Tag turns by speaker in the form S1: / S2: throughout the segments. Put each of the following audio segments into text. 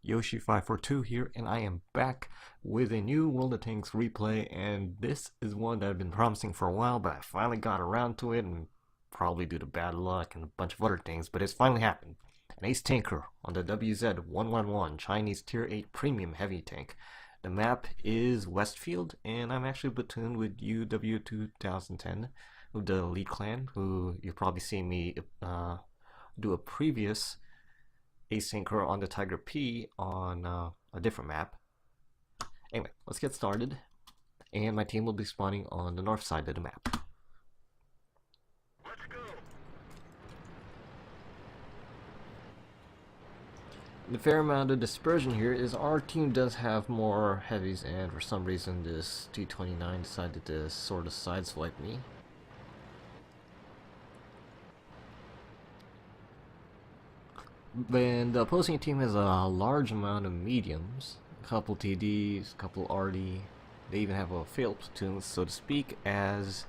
S1: Yoshi542 here, and I am back with a new World of Tanks replay, and this is one that I've been promising for a while, but I finally got around to it, and probably due to bad luck and a bunch of other things, but it's finally happened. An ace tanker on the WZ-111 Chinese Tier 8 Premium Heavy Tank. The map is Westfield, and I'm actually platooned with UW-2010, with the Elite Clan, who you've probably seen me do a previous asynchro on the Tiger P on a different map. Anyway, let's get started, and my team will be spawning on the north side of the map.
S2: Let's go.
S1: The fair amount of dispersion here is our team does have more heavies, and for some reason this T-29 decided to sort of sideswipe me. And the opposing team has a large amount of mediums, a couple TDs, a couple RD. They even have a failed platoon, so to speak, as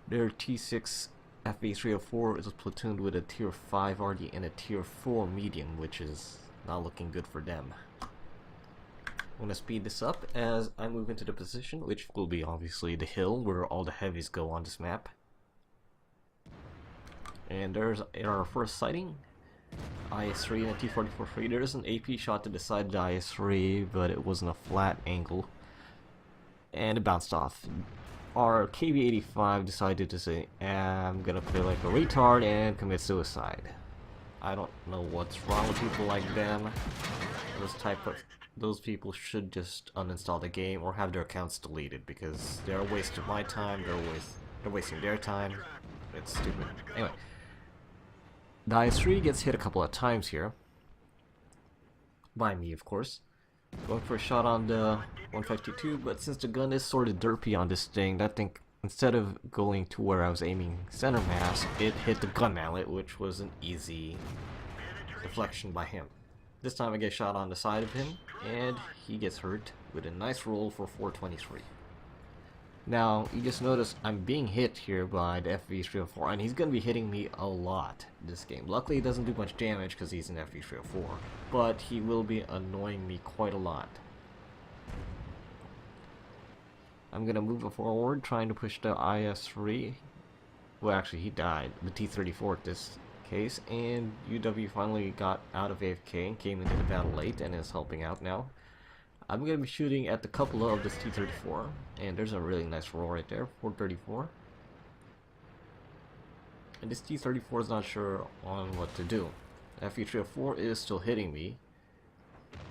S1: their T6 FV304 is platooned with a tier 5 RD and a tier 4 medium, which is not looking good for them. I'm going to speed this up as I move into the position, which will be obviously the hill where all the heavies go on this map. And there's our first sighting. IS-3 and a T-44 free. There's an AP shot to the side of the IS-3, but it wasn't a flat angle, and it bounced off. Our KV-85 decided to say, I'm gonna play like a retard and commit suicide. I don't know what's wrong with people like them. Those people should just uninstall the game or have their accounts deleted, because they're a waste of my time, they're wasting their time. It's stupid. Anyway. The IS-3 gets hit a couple of times here. By me, of course. Going for a shot on the 152, but since the gun is sort of derpy on this thing, that thing, instead of going to where I was aiming center mass, it hit the gun mallet, which was an easy deflection by him. This time I get shot on the side of him, and he gets hurt with a nice roll for 423. Now, you just notice I'm being hit here by the FV304, and he's going to be hitting me a lot this game. Luckily, he doesn't do much damage because he's an FV304, but he will be annoying me quite a lot. I'm going to move forward, trying to push the IS-3. Well, actually, he died. The T-34 in this case, and UW finally got out of AFK and came into the battle late and is helping out now. I'm going to be shooting at the couple of this T-34, and there's a really nice roll right there, 434. And this T-34 is not sure on what to do. FV304 is still hitting me,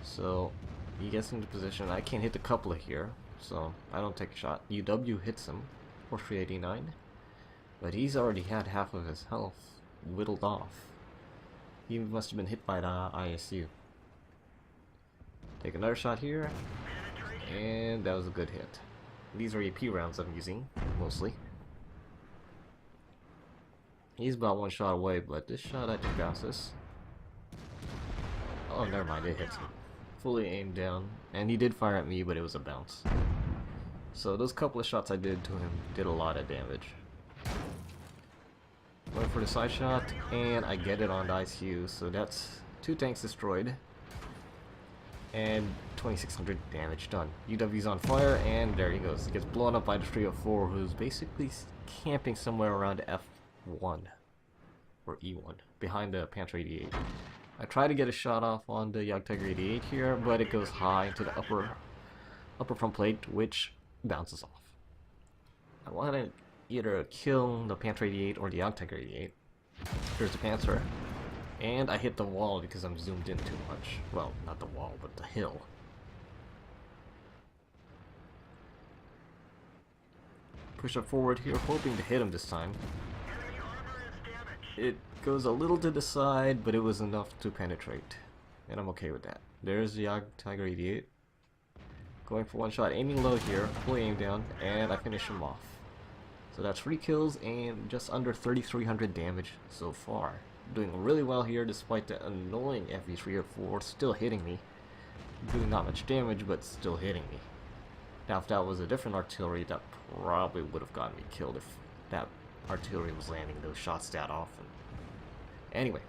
S1: so he gets into position. I can't hit the couple here, so I don't take a shot. UW hits him for 389, but he's already had half of his health whittled off. He must have been hit by the ISU. Take another shot here, and that was a good hit. These are AP rounds I'm using, mostly. He's about one shot away, but this shot I think bounces. Oh, never mind, it hits him. Fully aimed down, and he did fire at me, but it was a bounce. So those couple of shots I did to him did a lot of damage. Went for the side shot, and I get it on the ICU, so that's 2 tanks destroyed. And 2600 damage done. UW's on fire, and there he goes. He gets blown up by the 304, who's basically camping somewhere around F1 or E1 behind the Panther 88. I try to get a shot off on the Tiger 88 here, but it goes high into the upper front plate, which bounces off. I want to either kill the Panther 88 or the Tiger 88. Here's the Panther. And I hit the wall because I'm zoomed in too much. Well, not the wall, but the hill. Push up forward here, hoping to hit him this time. It goes a little to the side, but it was enough to penetrate. And I'm okay with that. There's the Tiger 88. Going for one shot, aiming low here, fully aimed down, and I finish him off. So that's 3 kills and just under 3,300 damage so far. Doing really well here despite the annoying FV304 still hitting me. Doing not much damage, but still hitting me. Now if that was a different artillery, that probably would have gotten me killed if that artillery was landing those shots that often. Anyway,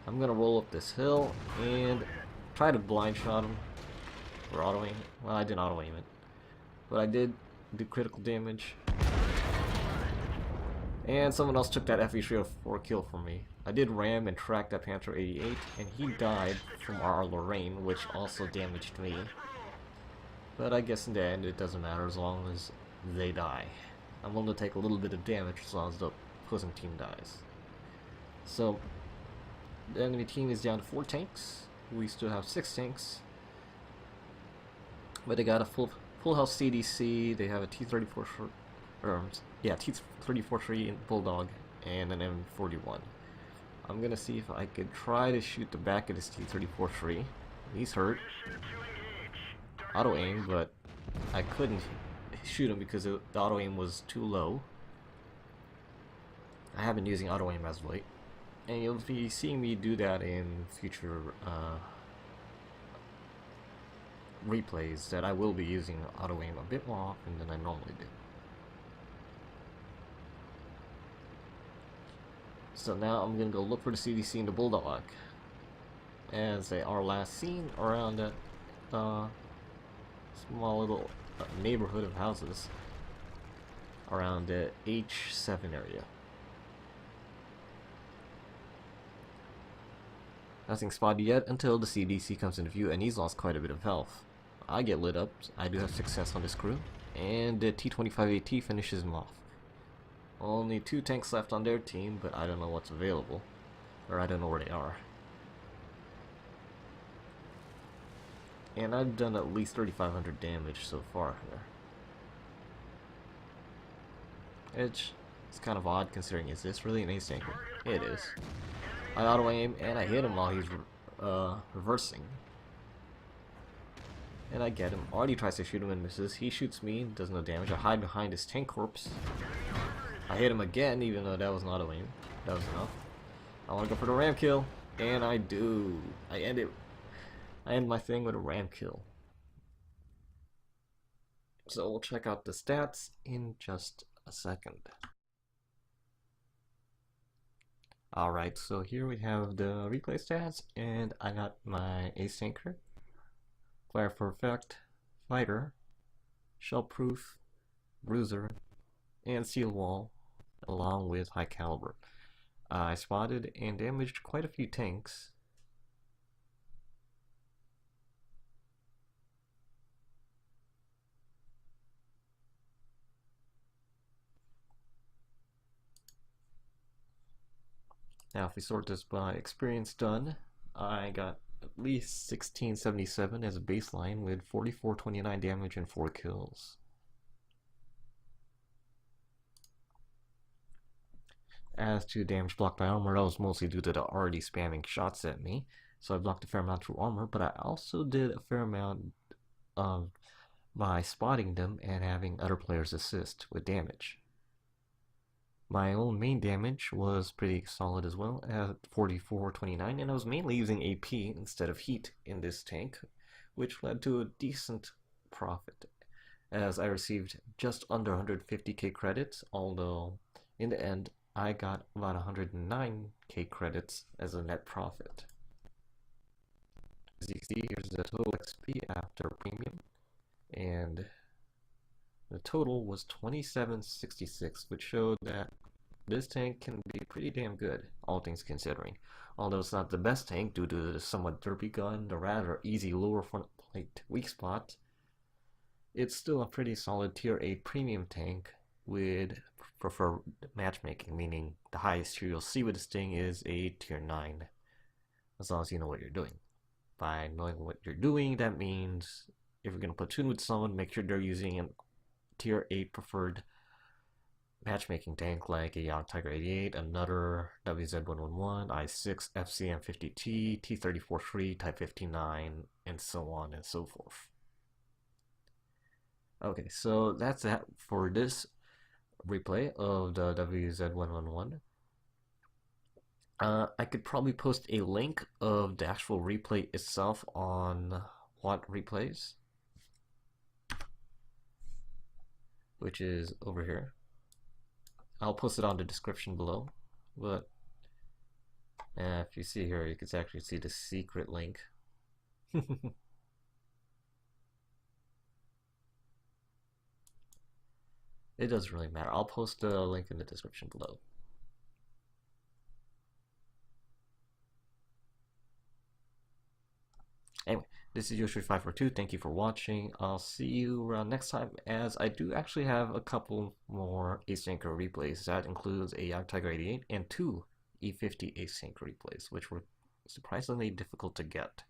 S1: I'm gonna roll up this hill and try to blind shot him or auto aim. Well, I didn't auto aim it, but I did do critical damage. And someone else took that FE304 kill from me. I did ram and track that Panther 88, and he died from our Lorraine, which also damaged me. But I guess in the end it doesn't matter as long as they die. I'm willing to take a little bit of damage as long as the opposing team dies. So the enemy team is down to 4 tanks. We still have 6 tanks. But they got a full health CDC, they have a T-34 T-34 in Bulldog and an M41. I'm gonna see if I could try to shoot the back of this T-34. He's hurt. Auto aim, but I couldn't shoot him because the auto aim was too low. I have been using auto aim as of late, and you'll be seeing me do that in future replays, that I will be using auto aim a bit more often than I normally do. So now I'm gonna go look for the CDC and the Bulldog, as they are last seen around that small little neighborhood of houses around the H7 area. Nothing spotted yet until the CDC comes into view, and he's lost quite a bit of health. I get lit up. I do have success on this crew, and the T-25AT finishes him off. Only 2 tanks left on their team, but I don't know what's available, or I don't know where they are. And I've done at least 3,500 damage so far here. It's kind of odd considering, is this really an ace tanker? It is. I auto aim and I hit him while he's reversing. And I get him. Artie tries to shoot him and misses. He shoots me, does no damage. I hide behind his tank corpse. I hit him again, even though that was an auto aim. That was enough. I want to go for the ram kill, and I do. I end my thing with a ram kill. So we'll check out the stats in just a second. Alright, so here we have the replay stats, and I got my ace tanker, fire for effect, fighter, shell proof, bruiser, and seal wall, along with high caliber. I spotted and damaged quite a few tanks. Now if we sort this by experience done, I got at least 1677 as a baseline with 4429 damage and 4 kills. As to damage blocked by armor, that was mostly due to the already spamming shots at me, so I blocked a fair amount through armor, but I also did a fair amount by spotting them and having other players assist with damage. My own main damage was pretty solid as well at 4429, and I was mainly using AP instead of heat in this tank, which led to a decent profit, as I received just under 150k credits, although in the end I got about 109k credits as a net profit. As you can see, here's the total XP after premium, and the total was 2766, which showed that this tank can be pretty damn good, all things considering. Although it's not the best tank due to the somewhat derpy gun, the rather easy lower front plate weak spot, it's still a pretty solid tier 8 premium tank with preferred matchmaking, meaning the highest tier you'll see with this thing is a tier 9, as long as you know what you're doing. By knowing what you're doing, that means if you're going to platoon with someone, make sure they're using a tier 8 preferred matchmaking tank like a Young Tiger 88, another WZ-111, I6, FCM50T, T-34 Type 59, and so on and so forth. Okay, so that's that for this replay of the WZ-111. I could probably post a link of the actual replay itself on What Replays, which is over here. I'll post it on the description below, but if you see here, you can actually see the secret link It doesn't really matter. I'll post the link in the description below. Anyway, this is Yoshi542. Thank you for watching. I'll see you around next time, as I do actually have a couple more asynchro replays. That includes a Young Tiger 88 and two E50 async replays, which were surprisingly difficult to get.